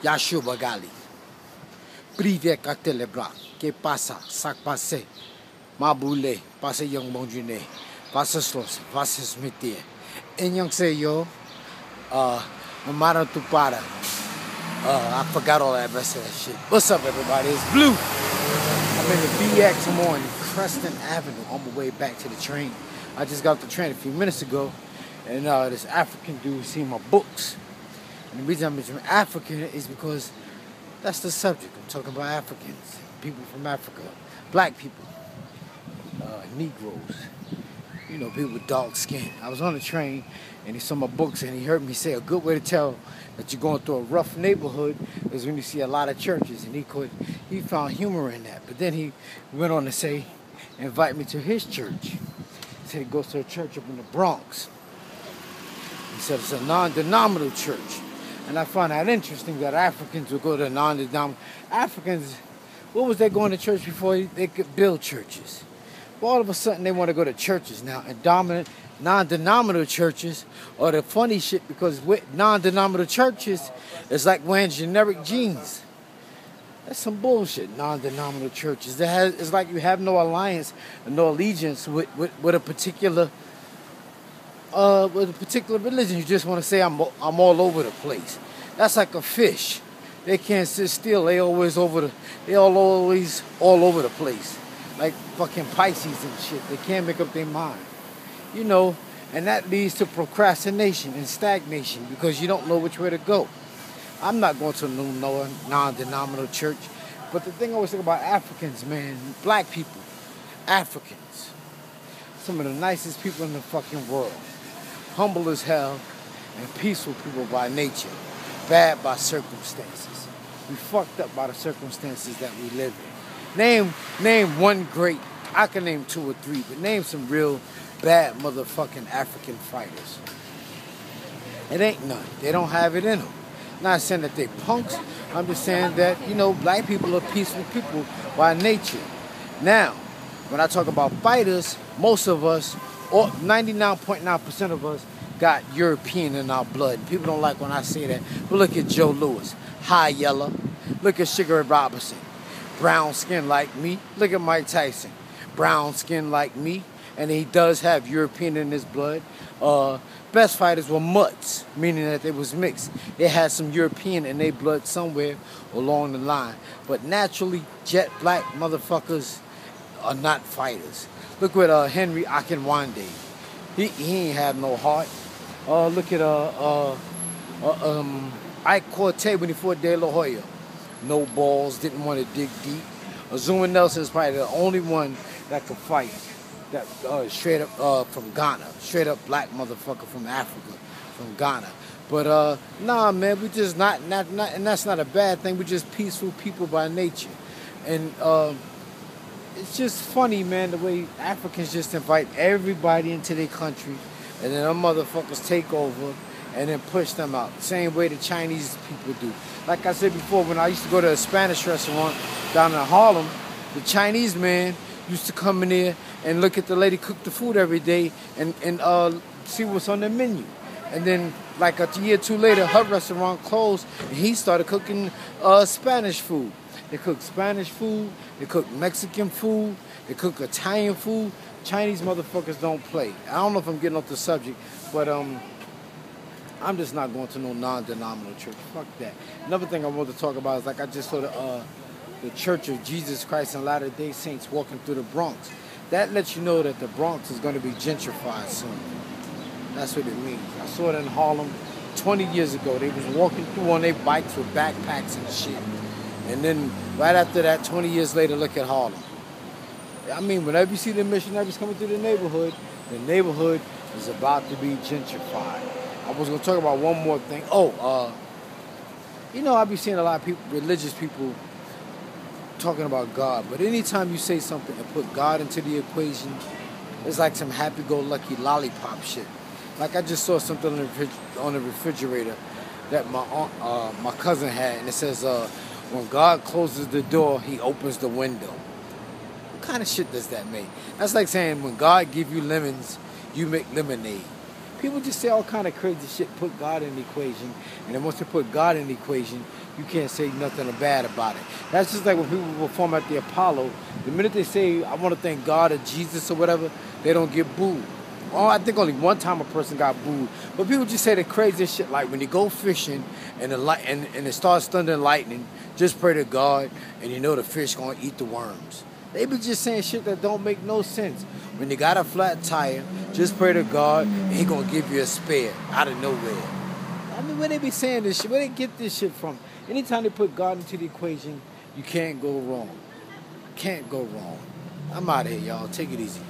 Yashu Bagali. Prive Catelebra. Que pasa? Sac passe. Mabule. Passe young monjune. Passe slos. Passe smithy. And young say yo. Mamara Tupara. I forgot all that rest of that shit. What's up, everybody? It's Blue. I'm in the BX. I'm on Creston Avenue on my way back to the train. I just got off the train a few minutes ago, and this African dude seen my books. And the reason I mention African is because that's the subject. I'm talking about Africans, people from Africa, black people, Negroes, you know, people with dark skin. I was on the train, and he saw my books, and he heard me say a good way to tell that you're going through a rough neighborhood is when you see a lot of churches, and he found humor in that. But then he went on to say, invite me to his church. He said he goes to a church up in the Bronx. He said it's a non-denominational church. And I find that interesting that Africans would go to non-denominational. Africans, what was they going to church before they could build churches? Well, all of a sudden they want to go to churches now. And non-denominational churches are the funny shit, because with non-denominational churches, it's like wearing generic jeans. That's some bullshit, non-denominational churches. It's like you have no alliance and no allegiance with a particular religion. You just want to say I'm all over the place. That's like a fish. They can't sit still. They always all over the place. Like fucking Pisces and shit. They can't make up their mind. You know, and that leads to procrastination and stagnation because you don't know which way to go. I'm not going to no non-denominational church. But the thing I always think about Africans, man, black people, Africans, some of the nicest people in the fucking world. Humble as hell and peaceful people by nature. Bad by circumstances. We fucked up by the circumstances that we live in. Name one great, I can name 2 or 3, but name some real bad motherfucking African fighters. It ain't none. They don't have it in them. Not saying that they punks. I'm just saying that, you know, black people are peaceful people by nature. Now, when I talk about fighters, most of us, or 99.9% of us, got European in our blood. People don't like when I say that. But look at Joe Louis, high yellow. Look at Sugar Ray Robinson, brown skin like me. Look at Mike Tyson, brown skin like me. And he does have European in his blood. Best fighters were mutts, meaning that they was mixed. They had some European in their blood somewhere along the line. But naturally, jet black motherfuckers are not fighters. Look at Henry Akinwande. He ain't have no heart. Look at Ike Cortez when he fought De La Hoya. No balls, didn't want to dig deep. Azuma Nelson is probably the only one that could fight. That straight up from Ghana, straight up black motherfucker from Africa, from Ghana. But nah, man, we just not, and that's not a bad thing. We're just peaceful people by nature, and it's just funny, man, the way Africans just invite everybody into their country, and then them motherfuckers take over and then push them out. Same way the Chinese people do. Like I said before, when I used to go to a Spanish restaurant down in Harlem, the Chinese man used to come in there and look at the lady cook the food every day and see what's on the menu. And then, like a year or 2 later, her restaurant closed, and he started cooking Spanish food. They cook Spanish food, they cook Mexican food, they cook Italian food. Chinese motherfuckers don't play. I don't know if I'm getting off the subject, but I'm just not going to no non-denominational church. Fuck that. Another thing I want to talk about is, like, I just saw the Church of Jesus Christ and Latter-day Saints walking through the Bronx. That lets you know that the Bronx is going to be gentrified soon. That's what it means. I saw it in Harlem 20 years ago. They was walking through on their bikes with backpacks and shit. And then right after that, 20 years later, look at Harlem. I mean, whenever you see the missionaries coming through the neighborhood is about to be gentrified. I was going to talk about one more thing. You know, I be seeing a lot of people, religious people, talking about God, but anytime you say something and put God into the equation, it's like some happy-go-lucky lollipop shit. Like I just saw something on the refrigerator that my cousin had, and it says, when God closes the door, he opens the window. What kind of shit does that make? That's like saying when God give you lemons, you make lemonade. People just say all kind of crazy shit, put God in the equation, and then once they put God in the equation, you can't say nothing bad about it. That's just like when people perform at the Apollo. The minute they say, I want to thank God or Jesus or whatever, they don't get booed. Oh, I think only one time a person got booed. But people just say the craziest shit, like when you go fishing and and it starts thunder and lightning, just pray to God and you know the fish gonna eat the worms. They be just saying shit that don't make no sense. When you got a flat tire, just pray to God and he gonna give you a spare out of nowhere. I mean, where they be saying this shit? Where they get this shit from? Anytime they put God into the equation, you can't go wrong. Can't go wrong. I'm out of here, y'all. Take it easy.